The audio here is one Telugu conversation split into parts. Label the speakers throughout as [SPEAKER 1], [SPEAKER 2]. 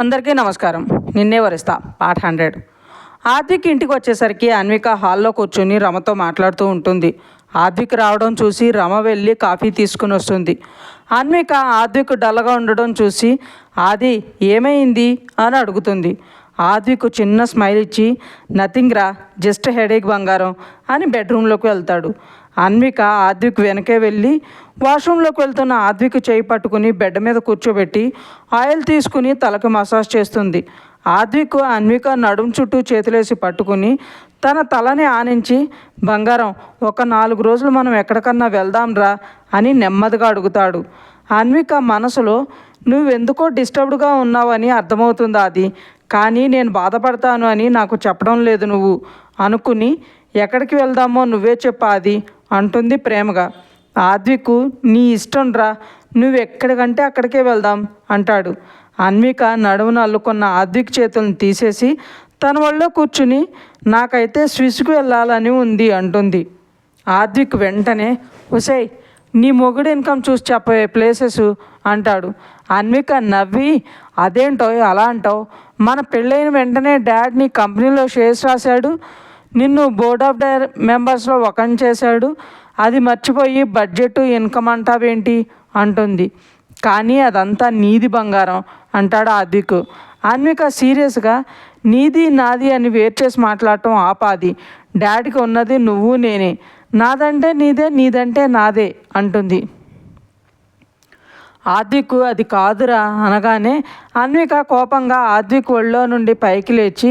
[SPEAKER 1] అందరికీ నమస్కారం. నిన్నే వరిస్తా పార్ట్ 100. ఆద్విక్ ఇంటికి వచ్చేసరికి అన్విక హాల్లో కూర్చుని రమతో మాట్లాడుతూ ఉంటుంది. ఆద్విక్ రావడం చూసి రమ వెళ్ళి కాఫీ తీసుకుని వస్తుంది. అన్విక ఆద్విక్ డల్గా ఉండడం చూసి ఆది ఏమైంది అని అడుగుతుంది. ఆద్విక్ చిన్న స్మైల్ ఇచ్చి నథింగ్ రా, జస్ట్ హెడేక్ బంగారం అని బెడ్రూమ్లోకి వెళ్తాడు. అన్విక ఆద్విక్ వెనకే వెళ్ళి వాష్రూమ్లోకి వెళ్తున్న ఆద్విక్ చేయి పట్టుకుని బెడ్ మీద కూర్చోబెట్టి ఆయిల్ తీసుకుని తలకు మసాజ్ చేస్తుంది. ఆద్విక్ అన్విక నడుం చుట్టూ చేతులేసి పట్టుకుని తన తలని ఆనించి బంగారం ఒక 4 రోజులు మనం ఎక్కడికన్నా వెళ్దాంరా అని నెమ్మదిగా అడుగుతాడు. అన్విక మనసులో నువ్వెందుకో డిస్టర్బ్డ్గా ఉన్నావని అర్థమవుతుంది అది, కానీ నేను బాధపడతాను అని నాకు చెప్పడం లేదు నువ్వు అనుకుని ఎక్కడికి వెళ్దామో నువ్వే చెప్పాది అంటుంది ప్రేమగా. ఆద్విక్ నీ ఇష్టం రా, నువ్వు ఎక్కడికంటే అక్కడికే వెళ్దాం అంటాడు. అన్విక నడుమును అల్లుకున్న ఆద్విక్ చేతులను తీసేసి తన ఒళ్ళో కూర్చుని నాకైతే స్విస్కు వెళ్ళాలని ఉంది అంటుంది. ఆద్విక్ వెంటనే ఉసై నీ మొగుడు ఇన్కమ్ చూసి చెప్పవే ప్లేసెస్ అంటాడు. అన్విక నవ్వి అదేంటో అలా అంటావు, మన పెళ్ళైన వెంటనే డాడ్ నీ కంపెనీలో షేర్స్ రాశాడు, నిన్ను బోర్డ్ ఆఫ్ మెంబర్స్లో ఒకని చేశాడు, అది మర్చిపోయి బడ్జెట్ ఇన్కమ్ అంటావేంటి అంటుంది. కానీ అదంతా నీది బంగారం అంటాడు ఆద్విక్. అన్విక సీరియస్గా నీది నాది అని వేరు చేసి మాట్లాడటం ఆపాది. డాడీకి ఉన్నది నువ్వు నేనే, నాదంటే నీదే నీదంటే నాదే అంటుంది. ఆద్విక్ అది కాదురా అనగానే అన్విక కోపంగా ఆద్విక్ ఒళ్ళో నుండి పైకి లేచి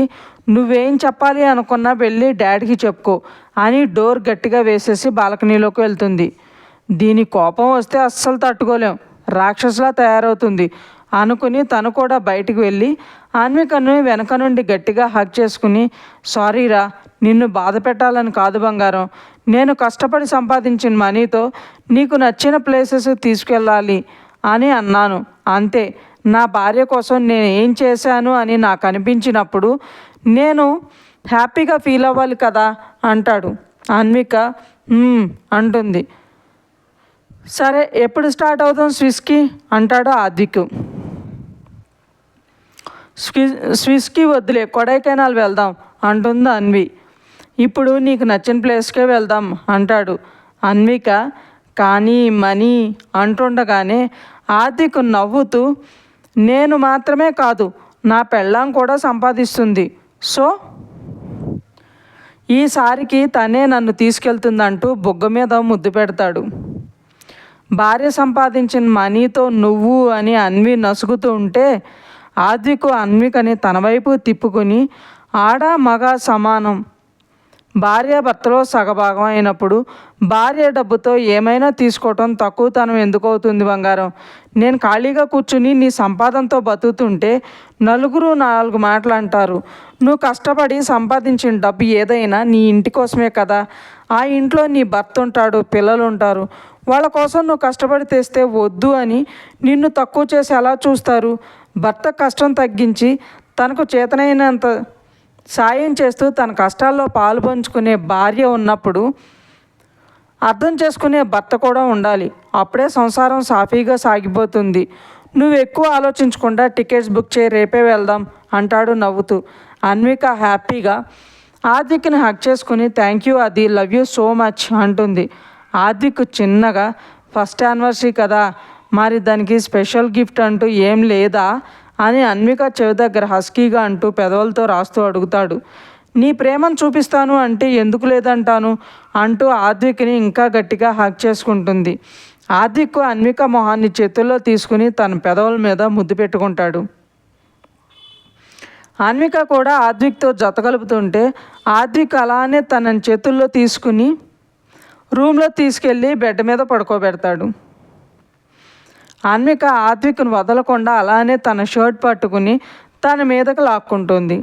[SPEAKER 1] నువ్వేం చెప్పాలి అనుకున్నా వెళ్ళి డాడీకి చెప్పుకో అని డోర్ గట్టిగా వేసేసి బాల్కనీలోకి వెళ్తుంది. దీని కోపం వస్తే అస్సలు తట్టుకోలేం, రాక్షసులా తయారవుతుంది అనుకుని తను కూడా బయటికి వెళ్ళి అన్వికను వెనక నుండి గట్టిగా హగ్ చేసుకుని సారీరా, నిన్ను బాధ పెట్టాలని కాదు బంగారం, నేను కష్టపడి సంపాదించిన మనీతో నీకు నచ్చిన ప్లేసెస్ తీసుకెళ్ళాలి అని అన్నాను అంతే, నా భార్య కోసం నేను ఏం చేశాను అని నాకు అనిపించినప్పుడు నేను హ్యాపీగా ఫీల్ అవ్వాలి కదా అంటాడు. అన్విక అంటుంది. సరే ఎప్పుడు స్టార్ట్ అవుతాం స్విస్కి అంటాడు ఆద్విక్. స్విస్కి వద్దులే, కొడైకెనాల్ వెళ్దాం అంటుంది అన్వి. ఇప్పుడు నీకు నచ్చిన ప్లేస్కే వెళ్దాం అంటాడు. అన్విక కానీ మనీ అంటుండగానే ఆద్విక్ నవ్వుతూ నేను మాత్రమే కాదు నా పెళ్ళాం కూడా సంపాదిస్తుంది, సో ఈసారికి తనే నన్ను తీసుకెళ్తుందంటూ బొగ్గ మీద ముద్దు పెడతాడు. భార్య సంపాదించిన మనీతో నువ్వు అని అన్వి నసుగుతూ ఉంటే ఆద్విక్ అన్వికని తన వైపు తిప్పుకుని ఆడ మగ సమానం, భార్య భర్తలో సగభాగం అయినప్పుడు భార్య డబ్బుతో ఏమైనా తీసుకోవటం తక్కువతనం ఎందుకు అవుతుంది బంగారం, నేను ఖాళీగా కూర్చుని నీ సంపాదనతో బతుకుతుంటే నలుగురు 4 మాటలు అంటారు, నువ్వు కష్టపడి సంపాదించిన డబ్బు ఏదైనా నీ ఇంటి కోసమే కదా, ఆ ఇంట్లో నీ భర్త ఉంటాడు, పిల్లలు ఉంటారు, వాళ్ళ కోసం నువ్వు కష్టపడి తెస్తే వద్దు అని నిన్ను తక్కువ చేసి ఎలా చూస్తారు, భర్త కష్టం తగ్గించి తనకు చేతనైనంత సాయం చేస్తూ తన కష్టాల్లో పాలు పంచుకునే భార్య ఉన్నప్పుడు అర్థం చేసుకునే భర్త కూడా ఉండాలి, అప్పుడే సంసారం సాఫీగా సాగిపోతుంది, నువ్వు ఎక్కువ ఆలోచించకుండా టికెట్స్ బుక్ చేయి, రేపే వెళ్దాం అంటాడు నవ్వుతూ. అన్విక హ్యాపీగా ఆద్విక్ని హక్ చేసుకుని థ్యాంక్ యూ అది, లవ్ యూ సో మచ్ అంటుంది. ఆద్విక్ చిన్నగా ఫస్ట్ యానివర్సరీ కదా, మరి దానికి స్పెషల్ గిఫ్ట్ అంటూ ఏం లేదా అని అన్విక చెవి దగ్గర హస్కీగా అంటూ పెదవులతో రాస్తూ అడుగుతాడు. నీ ప్రేమను చూపిస్తాను అంటే ఎందుకు లేదంటాను అంటూ ఆద్విక్ని ఇంకా గట్టిగా హక్ చేసుకుంటుంది. ఆద్విక్ అన్విక మొహాన్ని చేతుల్లో తీసుకుని తన పెదవుల మీద ముద్దు పెట్టుకుంటాడు. అన్విక కూడా ఆద్విక్తో జతగలుపుతుంటే ఆద్విక్ అలానే తన చేతుల్లో తీసుకుని రూమ్లో తీసుకెళ్ళి బెడ్ మీద పడుకోబెడతాడు. అన్విక ఆద్విక్ను వదలకుండా అలానే తన షర్ట్ పట్టుకుని తన మీదకు లాక్కుంటుంది.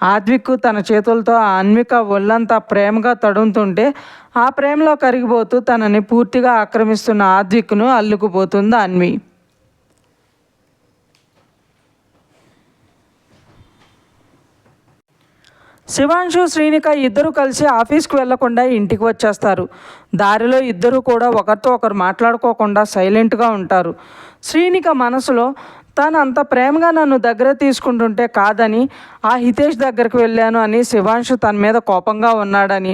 [SPEAKER 1] ఆద్విక్ తన చేతులతో అన్విక ఒళ్ళంతా ప్రేమగా తడుముతుంటే ఆ ప్రేమలో కరిగిపోతూ తనని పూర్తిగా ఆక్రమిస్తున్న ఆద్విక్ను అల్లుకుపోతుంది అన్వి. శివాంశు శ్రీనిక ఇద్దరు కలిసి ఆఫీస్కి వెళ్లకుండా ఇంటికి వచ్చేస్తారు. దారిలో ఇద్దరు కూడా ఒకరితో ఒకరు మాట్లాడుకోకుండా సైలెంట్గా ఉంటారు. శ్రీనిక మనసులో తను అంత ప్రేమగా నన్ను దగ్గర తీసుకుంటుంటే కాదని ఆ హితేష్ దగ్గరికి వెళ్ళాను అని శివాంశు తన మీద కోపంగా ఉన్నాడని,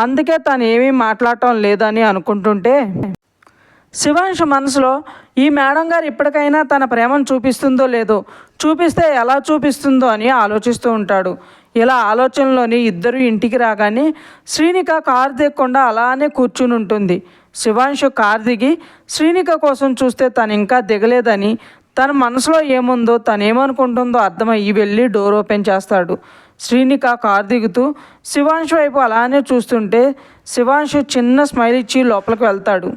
[SPEAKER 1] అందుకే తను ఏమీ మాట్లాడటం లేదని అనుకుంటుంటే శివాంశు మనసులో ఈ మేడం గారు ఇప్పటికైనా తన ప్రేమను చూపిస్తుందో లేదో, చూపిస్తే ఎలా చూపిస్తుందో అని ఆలోచిస్తూ ఉంటాడు. ఇలా ఆలోచనలోని ఇద్దరు ఇంటికి రాగానే శ్రీనిక కారు దిగకుండా అలానే కూర్చుని ఉంటుంది. శివాంశు కారు దిగి శ్రీనిక కోసం చూస్తే తను ఇంకా దిగలేదని, తన మనసులో ఏముందో తనేమనుకుంటుందో అర్థమయ్యి వెళ్ళి డోర్ ఓపెన్ చేస్తాడు. శ్రీనిక కారు దిగుతూ శివాంశు వైపు అలానే చూస్తుంటే శివాంశు చిన్న స్మైల్ ఇచ్చి లోపలికి వెళ్తాడు.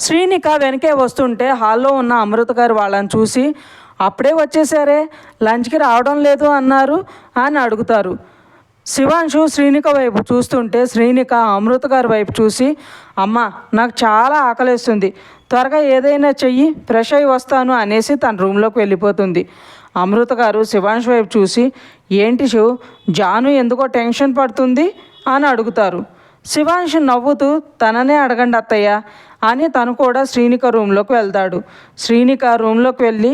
[SPEAKER 1] శ్రీనిక వెనకే వస్తుంటే హాల్లో ఉన్న అమృత గారు వాళ్ళని చూసి, అప్పుడే వచ్చేసారే, లంచ్కి రావడం లేదు అన్నారు అని అడుగుతారు. శివాంశు శ్రీనిక వైపు చూస్తుంటే శ్రీనిక అమృత గారి వైపు చూసి, అమ్మ నాకు చాలా ఆకలేస్తుంది, త్వరగా ఏదైనా చెయ్యి, ఫ్రెష్ అయి వస్తాను అనేసి తన రూమ్లోకి వెళ్ళిపోతుంది. అమృత గారు శివాంశు వైపు చూసి, ఏంటి శివ్, జాను ఎందుకో టెన్షన్ పడుతుంది అని అడుగుతారు. శివాంశు నవ్వుతూ, తననే అడగండి అత్తయ్య అని తను కూడా శ్రీనిక రూమ్లోకి వెళ్తాడు. శ్రీనిక రూమ్లోకి వెళ్ళి,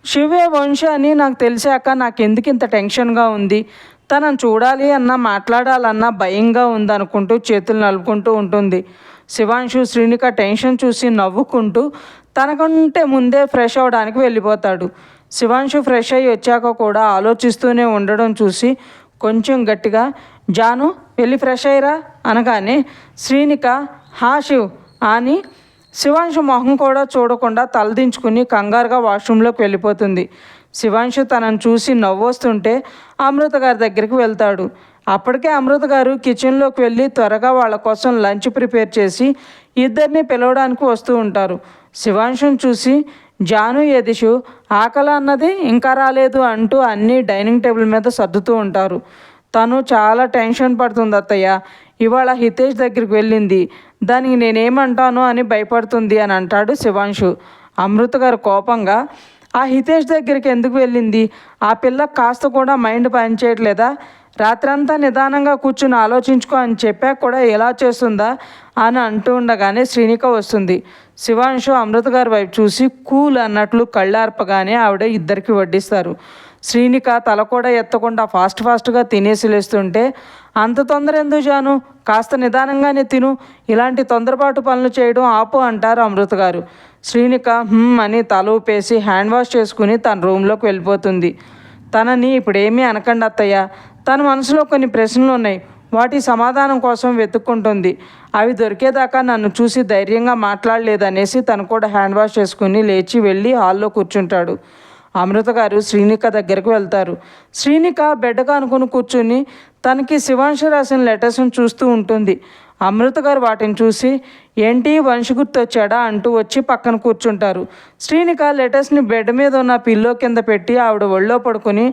[SPEAKER 1] శివే వంశ అని నాకు తెలిసాక నాకు ఎందుకు ఇంత టెన్షన్గా ఉంది, తనను చూడాలి అన్నా మాట్లాడాలన్నా భయంగా ఉందనుకుంటూ చేతులు నలుపుకుంటూ ఉంటుంది. శివాంశు శ్రీనిక టెన్షన్ చూసి నవ్వుకుంటూ తనకంటే ముందే ఫ్రెష్ అవ్వడానికి వెళ్ళిపోతాడు. శివాంశు ఫ్రెష్ అయ్యి వచ్చాక కూడా ఆలోచిస్తూనే ఉండడం చూసి కొంచెం గట్టిగా, జాను వెళ్ళి ఫ్రెష్ అయ్యరా అనగానే శ్రీనిక హా శివ్ అని శివాంశు మొహం కూడా చూడకుండా తలదించుకుని కంగారుగా వాష్రూమ్లోకి వెళ్ళిపోతుంది. శివాంశు తనను చూసి నవ్వొస్తుంటే అమృత గారి దగ్గరికి వెళ్తాడు. అప్పటికే అమృత గారు కిచెన్లోకి వెళ్ళి త్వరగా వాళ్ళ కోసం లంచ్ ప్రిపేర్ చేసి ఇద్దరిని పిలవడానికి వస్తూ ఉంటారు. శివాంశుని చూసి, జాను ఏది శివ్, ఆకలి అన్నది ఇంకా రాలేదు అంటూ అన్నీ డైనింగ్ టేబుల్ మీద సర్దుతూ ఉంటారు. తను చాలా టెన్షన్ పడుతుంది అత్తయ్య, ఇవాళ హితేష్ దగ్గరికి వెళ్ళింది, దానికి నేనేమంటాను అని భయపడుతుంది అని అంటాడు శివాంశు. అమృత గారు కోపంగా, ఆ హితేష్ దగ్గరికి ఎందుకు వెళ్ళింది, ఆ పిల్ల కాస్త కూడా మైండ్ పనిచేయట్లేదా, రాత్రంతా నిదానంగా కూర్చుని ఆలోచించుకో అని చెప్పాక కూడా ఎలా చేస్తుందా అని అంటూ ఉండగానే శ్రీనిక వస్తుంది. శివాంశు అమృత గారి వైపు చూసి కూల్ అన్నట్లు కళ్ళార్పగానే ఆవిడ ఇద్దరికి వడ్డిస్తారు. శ్రీనిక తల కూడా ఎత్తకుండా ఫాస్ట్గా తినేసి లేస్తుంటే, అంత తొందర ఎందుకు జాను, కాస్త నిదానంగానే తిను, ఇలాంటి తొందరపాటు పనులు చేయడం ఆపు అంటారు అమృత గారు. శ్రీనిక అని తల ఊపేసి హ్యాండ్ వాష్ చేసుకుని తన రూమ్లోకి వెళ్ళిపోతుంది. తనని ఇప్పుడేమీ అనకండి అత్తయ్య, తన మనసులో కొన్ని ప్రశ్నలు ఉన్నాయి, వాటి సమాధానం కోసం వెతుక్కుంటుంది, అవి దొరికేదాకా నన్ను చూసి ధైర్యంగా మాట్లాడలేదనేసి తను కూడా హ్యాండ్ వాష్ చేసుకుని లేచి వెళ్ళి హాల్లో కూర్చుంటాడు. అమృత గారు శ్రీనిక దగ్గరకు వెళ్తారు. శ్రీనిక బెడ్గా అనుకుని కూర్చుని తనకి శివాంశు రాసిన లెటర్స్ని చూస్తూ ఉంటుంది. అమృత గారు వాటిని చూసి, ఏంటి వంశ గుర్తొచ్చాడా అంటూ వచ్చి పక్కన కూర్చుంటారు. శ్రీనిక లెటర్స్ని బెడ్ మీద ఉన్న పిల్లో కింద పెట్టి ఆవిడ ఒళ్ళో పడుకుని,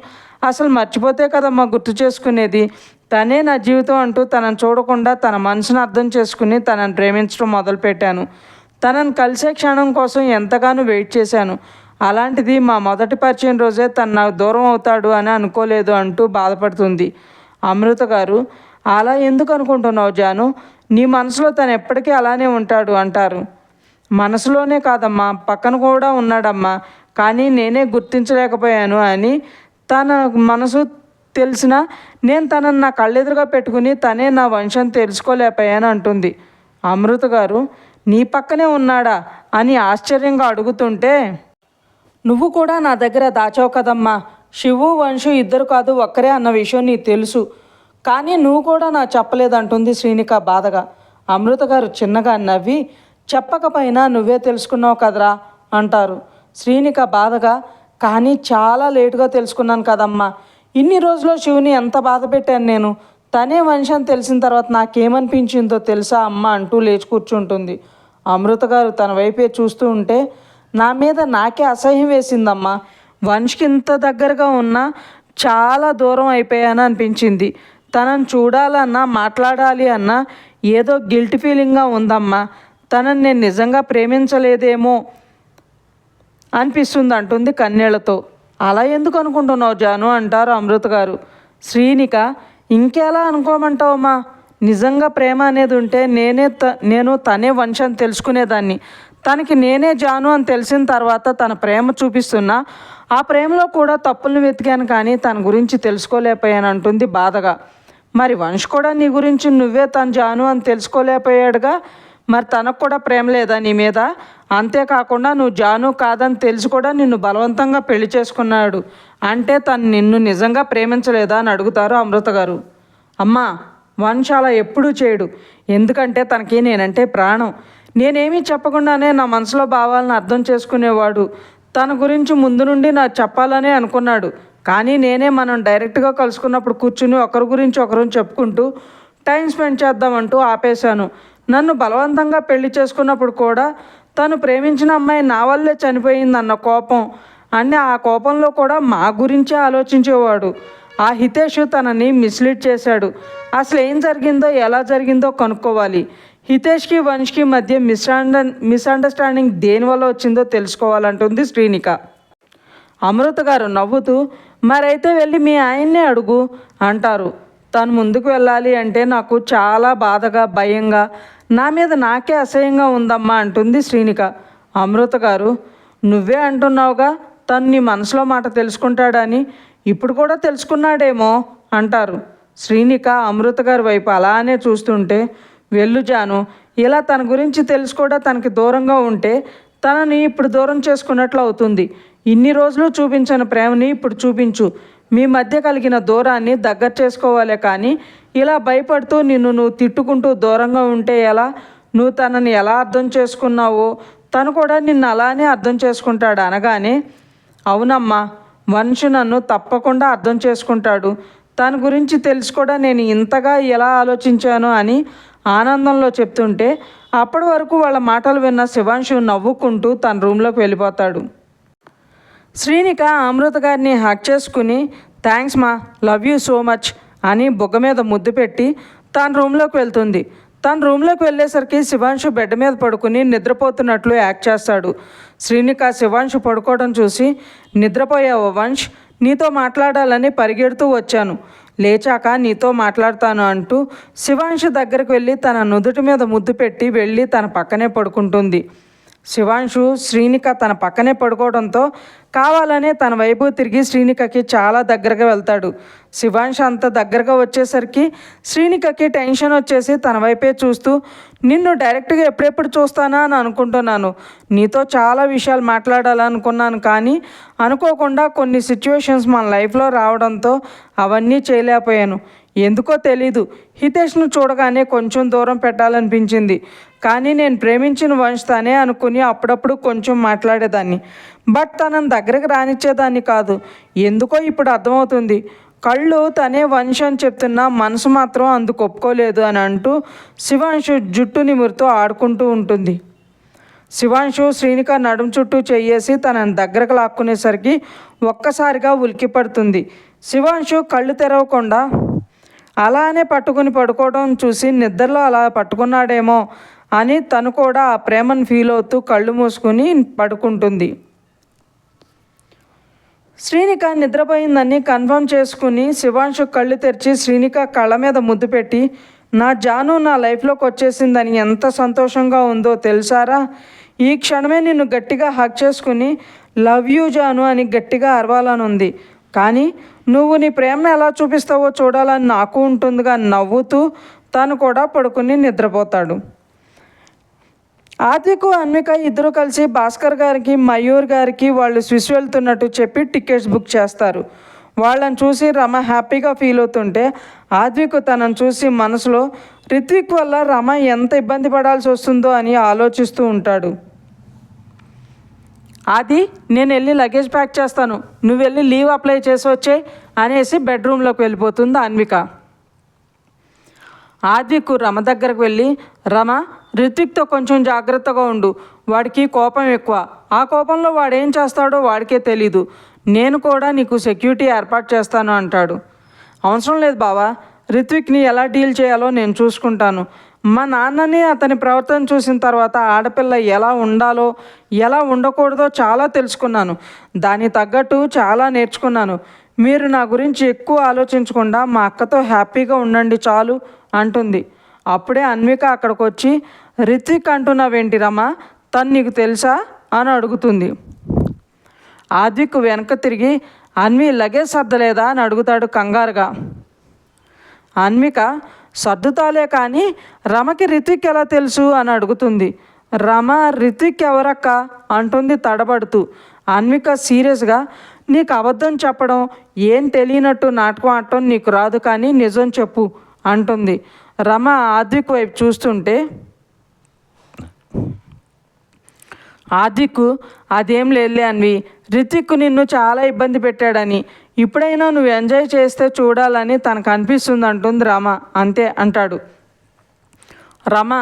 [SPEAKER 1] అసలు మర్చిపోతే కదమ్మా గుర్తు చేసుకునేది, తనే నా జీవితం అంటూ తనను చూడకుండా తన మనసును అర్థం చేసుకుని తనను ప్రేమించడం మొదలుపెట్టాను. తనను కలిసే క్షణం కోసం ఎంతగానో వెయిట్ చేశాను, అలాంటిది మా మొదటి పరిచయం రోజే తను నాకు దూరం అవుతాడు అని అనుకోలేదు అంటూ బాధపడుతుంది. అమృత గారు, అలా ఎందుకు అనుకుంటున్నావు జాను, నీ మనసులో తను ఎప్పటికీ అలానే ఉంటాడు అంటారు. మనసులోనే కాదమ్మా, పక్కన కూడా ఉన్నాడమ్మా, కానీ నేనే గుర్తించలేకపోయాను అని, తన మనసు తెలిసినా నేను తనని నా కళ్ళెదురుగా పెట్టుకుని తనే నా వంశం తెలుసుకోలేకపోయాను అంటుంది. అమృత గారు, నీ పక్కనే ఉన్నాడా అని ఆశ్చర్యంగా అడుగుతుంటే, నువ్వు కూడా నా దగ్గర దాచావు కదమ్మా, శివు వంశు ఇద్దరు కాదు ఒక్కరే అన్న విషయం నీకు తెలుసు, కానీ నువ్వు కూడా నాకు చెప్పలేదంటుంది శ్రీనిక బాధగా. అమృత గారు చిన్నగా నవ్వి, చెప్పకపోయినా నువ్వే తెలుసుకున్నావు కదరా అంటారు. శ్రీనిక బాధగా, కానీ చాలా లేటుగా తెలుసుకున్నాను కదమ్మా, ఇన్ని రోజుల్లో శివుని ఎంత బాధ పెట్టాను నేను, తనే వంశం తెలిసిన తర్వాత నాకేమనిపించిందో తెలుసా అమ్మ అంటూ లేచి కూర్చుంటుంది. అమృత గారు తన వైపే చూస్తూ ఉంటే, నా మీద నాకే అసహ్యం వేసిందమ్మా, వంశకి ఇంత దగ్గరగా ఉన్నా చాలా దూరం అయిపోయాను అనిపించింది, తనను చూడాలన్నా మాట్లాడాలి అన్నా ఏదో గిల్ట్ ఫీలింగ్గా ఉందమ్మా, తనని నేను నిజంగా ప్రేమించలేదేమో అనిపిస్తుంది అంటుంది కన్నీళ్లతో. అలా ఎందుకు అనుకుంటున్నావు జాను అంటారు అమృత గారు. శ్రీనిక, ఇంకెలా అనుకోమంటావమ్మా, నిజంగా ప్రేమ అనేది ఉంటే నేను తనే వంశం తెలుసుకునేదాన్ని, తనకి నేనే జాను అని తెలిసిన తర్వాత తన ప్రేమ చూపిస్తున్నా ఆ ప్రేమలో కూడా తప్పులను వెతికాను కానీ తన గురించి తెలుసుకోలేకపోయాను అంటుంది బాధగా. మరి వంశ్ కూడా నీ గురించి నువ్వే తన జాను అని తెలుసుకోలేకపోయాడుగా, మరి తనకు కూడా ప్రేమ లేదా నీ మీద? అంతేకాకుండా నువ్వు జాను కాదని తెలిసి కూడా నిన్ను బలవంతంగా పెళ్లి చేసుకున్నాడు అంటే తను నిన్ను నిజంగా ప్రేమించలేదా అని అడుగుతారు అమృత గారు. అమ్మా, వంశ్ అలా ఎప్పుడూ చేయడు. ఎందుకంటే తనకి నేనంటే ప్రాణం. నేనేమీ చెప్పకుండానే నా మనసులో భావాలను అర్థం చేసుకునేవాడు. తన గురించి ముందు నుండి నాకు చెప్పాలనే అనుకున్నాడు. కానీ నేనే మనం డైరెక్ట్గా కలుసుకున్నప్పుడు కూర్చుని ఒకరి గురించి ఒకరు చెప్పుకుంటూ టైం స్పెండ్ చేద్దామంటూ ఆపేశాను. నన్ను బలవంతంగా పెళ్లి చేసుకున్నప్పుడు కూడా తను ప్రేమించిన అమ్మాయి నా వల్లే చనిపోయిందన్న కోపం అన్నీ ఆ కోపంలో కూడా మా గురించే ఆలోచించేవాడు. ఆ హితేష్ తనని మిస్లీడ్ చేశాడు. అసలు ఏం జరిగిందో ఎలా జరిగిందో కనుక్కోవాలి. హితేష్కి వంశ్కి మధ్య మిస్అండర్స్టాండింగ్ దేనివల్ల వచ్చిందో తెలుసుకోవాలంటుంది శ్రీనిక. అమృత గారు నవ్వుతూ, మరైతే వెళ్ళి మీ ఆయన్నే అడుగు అంటారు. తను ముందుకు వెళ్ళాలి అంటే నాకు చాలా బాధగా భయంగా నా మీద నాకే అసహ్యంగా ఉందమ్మా అంటుంది శ్రీనిక. అమృత గారు, నువ్వే అంటున్నావుగా తను నీ మనసులో మాట తెలుసుకుంటాడని, ఇప్పుడు కూడా తెలుసుకున్నాడేమో అంటారు. శ్రీనిక అమృత గారి వైపు అలానే చూస్తుంటే, వెళ్ళు జాను, ఇలా తన గురించి తెలుసుకోవడం తనకి దూరంగా ఉంటే తనని ఇప్పుడు దూరం చేసుకున్నట్లు అవుతుంది. ఇన్ని రోజులు చూపించని ప్రేమని ఇప్పుడు చూపించు. మీ మధ్య కలిగిన దూరాన్ని దగ్గర చేసుకోవాలే కానీ ఇలా భయపడుతూ నువ్వు తిట్టుకుంటూ దూరంగా ఉంటే ఎలా? నువ్వు తనని ఎలా అర్థం చేసుకున్నావో తను కూడా నిన్ను అలానే అర్థం చేసుకుంటాడు అనగానే, అవునమ్మా, వంశు నన్ను తప్పకుండా అర్థం చేసుకుంటాడు. తన గురించి తెలుసుకోవడం నేను ఇంతగా ఎలా ఆలోచించాను అని ఆనందంలో చెప్తుంటే అప్పటి వరకు వాళ్ళ మాటలు విన్న శివాంశు నవ్వుకుంటూ తన రూమ్లోకి వెళ్ళిపోతాడు. శ్రీనిక అమృత గారిని హక్ చేసుకుని, థ్యాంక్స్ మా, లవ్ యూ సో మచ్ అని బుగ్గ మీద ముద్దు పెట్టి తన రూమ్లోకి వెళ్తుంది. తన రూమ్లోకి వెళ్ళేసరికి శివాంశు బెడ్ మీద పడుకుని నిద్రపోతున్నట్లు యాక్ట్ చేస్తాడు. శ్రీనిక శివాంశు పడుకోవడం చూసి, నిద్రపోయావు వంశ్, నీతో మాట్లాడాలని పరిగెడుతూ వచ్చాను, లేచాక నీతో మాట్లాడతాను అంటూ శివాంశు దగ్గరికి వెళ్ళి తన నుదుటి మీద ముద్దు పెట్టి వెళ్ళి తన పక్కనే పడుకుంటుంది. శివాంశు శ్రీనిక తన పక్కనే పడుకోవడంతో కావాలనే తన వైపు తిరిగి శ్రీనికకి చాలా దగ్గరగా వెళ్తాడు. శివాంశు అంత దగ్గరగా వచ్చేసరికి శ్రీనికకి టెన్షన్ వచ్చేసి తన వైపే చూస్తూ, నిన్ను డైరెక్ట్గా ఎప్పుడెప్పుడు చూస్తానా అని అనుకుంటున్నాను. నీతో చాలా విషయాలు మాట్లాడాలనుకున్నాను కానీ అనుకోకుండా కొన్ని సిచ్యువేషన్స్ మన లైఫ్లో రావడంతో అవన్నీ చేయలేకపోయాను. ఎందుకో తెలీదు, హితేష్ను చూడగానే కొంచెం దూరం పెట్టాలనిపించింది. కానీ నేను ప్రేమించిన వంశ్ తనే అనుకుని అప్పుడప్పుడు కొంచెం మాట్లాడేదాన్ని. బట్ తనని దగ్గరకు రానిచ్చేదాన్ని కాదు. ఎందుకో ఇప్పుడు అర్థమవుతుంది. కళ్ళు తనే వంశ్ అని చెప్తున్నా మనసు మాత్రం అందుకు ఒప్పుకోలేదు అని అంటూ శివాంశు జుట్టు నిమురుతో ఆడుకుంటూ ఉంటుంది. శివాంశు శ్రీనిక నడుం చుట్టూ చెయ్యేసి తనని దగ్గరకు లాక్కునేసరికి ఒక్కసారిగా ఉలికి పడుతుంది. శివాంశు కళ్ళు తెరవకుండా అలానే పట్టుకుని పడుకోవడం చూసి నిద్రలో అలా పట్టుకున్నాడేమో అని తను కూడా ఆ ప్రేమను ఫీల్ అవుతూ కళ్ళు మూసుకుని పడుకుంటుంది. శ్రీనిక నిద్రపోయిందని కన్ఫర్మ్ చేసుకుని శివాంశు కళ్ళు తెరిచి శ్రీనిక కళ్ళ మీద ముద్దు పెట్టి, నా జాను నా లైఫ్లోకి వచ్చేసిందని ఎంత సంతోషంగా ఉందో తెలుసారా? ఈ క్షణమే నిన్ను గట్టిగా హక్ చేసుకుని లవ్ యూ జాను అని గట్టిగా అరవాలని ఉంది. కానీ నువ్వు నీ ప్రేమను ఎలా చూపిస్తావో చూడాలని నాకు ఉంటుందిగా నవ్వుతూ తను కూడా పడుకుని నిద్రపోతాడు. ఆదికు అన్విక ఇద్దరు కలిసి భాస్కర్ గారికి మయూర్ గారికి వాళ్ళు స్విస్ వెళ్తున్నట్టు చెప్పి టికెట్స్ బుక్ చేస్తారు. వాళ్ళని చూసి రమ హ్యాపీగా ఫీల్ అవుతుంటే ఆద్విక్ తనను చూసి మనసులో రిత్విక్ వల్ల రమ ఎంత ఇబ్బంది పడాల్సి వస్తుందో అని ఆలోచిస్తూ ఉంటాడు. ఆది, నేను వెళ్ళి లగేజ్ ప్యాక్ చేస్తాను, నువ్వు వెళ్ళి లీవ్ అప్లై చేసి వచ్చే అనేసి బెడ్రూమ్లోకి వెళ్ళిపోతుంది అన్విక. ఆద్విక్ రమ దగ్గరకు వెళ్ళి, రమ, రిత్విక్తో కొంచెం జాగ్రత్తగా ఉండు, వాడికి కోపం ఎక్కువ, ఆ కోపంలో వాడేం చేస్తాడో వాడికే తెలీదు, నేను కూడా నీకు సెక్యూరిటీ ఏర్పాటు చేస్తాను అంటాడు. అవసరం లేదు బావా, రిత్విక్ని ఎలా డీల్ చేయాలో నేను చూసుకుంటాను. మా నాన్నని అతని ప్రవర్తన చూసిన తర్వాత ఆడపిల్ల ఎలా ఉండాలో ఎలా ఉండకూడదో చాలా తెలుసుకున్నాను. దానికి తగ్గట్టు చాలా నేర్చుకున్నాను. మీరు నా గురించి ఎక్కువ ఆలోచించకుండా మా అక్కతో హ్యాపీగా ఉండండి చాలు అంటుంది. అప్పుడే అన్విక అక్కడికి వచ్చి, రిత్విక్ అంటున్నావేంటి రమా, తను నీకు తెలుసా అని అడుగుతుంది. ఆద్విక్ వెనక తిరిగి అన్వి లగేజ్ సర్దలేదా అని అడుగుతాడు కంగారుగా. అన్విక సర్దుతాలే కానీ రమకి రిత్విక్ ఎలా తెలుసు అని అడుగుతుంది. రమ రిత్విక్ ఎవరక్క అంటుంది తడబడుతూ. అన్విక సీరియస్గా, నీకు అబద్ధం చెప్పడం, ఏం తెలియనట్టు నాటకం ఆడటం నీకు రాదు, కానీ నిజం చెప్పు అంటుంది. రమ ఆద్విక్ వైపు చూస్తుంటే ఆద్విక్, అదేం లేదులే అన్వి, రిత్విక్ నిన్ను చాలా ఇబ్బంది పెట్టాడని, ఇప్పుడైనా నువ్వు ఎంజాయ్ చేస్తే చూడాలని తనకు అనిపిస్తుంది అంటుంది రమ. అంతే అంటాడు. రమ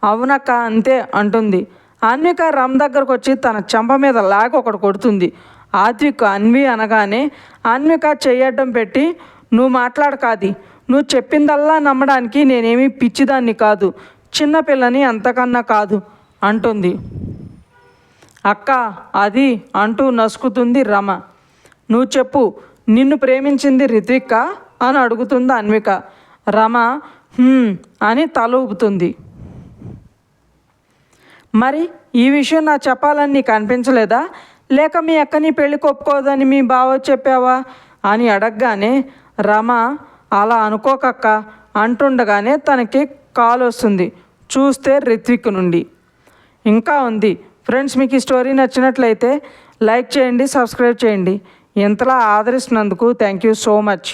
[SPEAKER 1] అవునక్క అంతే అంటుంది. అన్విక రమ దగ్గరకు వచ్చి తన చెంప మీద లాగి ఒకటి కొడుతుంది. ఆద్విక్ అన్వి అనగానే అన్విక చెయ్యడ్డం పెట్టి, నువ్వు మాట్లాడకాది, నువ్వు చెప్పిందల్లా నమ్మడానికి నేనేమీ పిచ్చిదాన్ని కాదు, చిన్నపిల్లని అంతకన్నా కాదు అంటుంది. అక్క అది అంటూ నసుకుతుంది రమ. నువ్వు చెప్పు, నిన్ను ప్రేమించింది రిత్విక్కా అని అడుగుతుంది అన్విక. రమ అని తల ఊపుతుంది. మరి ఈ విషయం నాకు చెప్పాలని నీకు అనిపించలేదా, లేక మీ అక్కని పెళ్ళికి ఒప్పుకోదని మీ బావ చెప్పావా అని అడగగానే రమ అలా అనుకోకక్క అంటుండగానే తనకి కాల్ వస్తుంది. చూస్తే రిత్విక్ నుండి. ఇంకా ఉంది ఫ్రెండ్స్. మీకు ఈ స్టోరీ నచ్చినట్లయితే లైక్ చేయండి, సబ్స్క్రైబ్ చేయండి. ఇంతలా ఆదరిస్తున్నందుకు థ్యాంక్ యూ సో మచ్.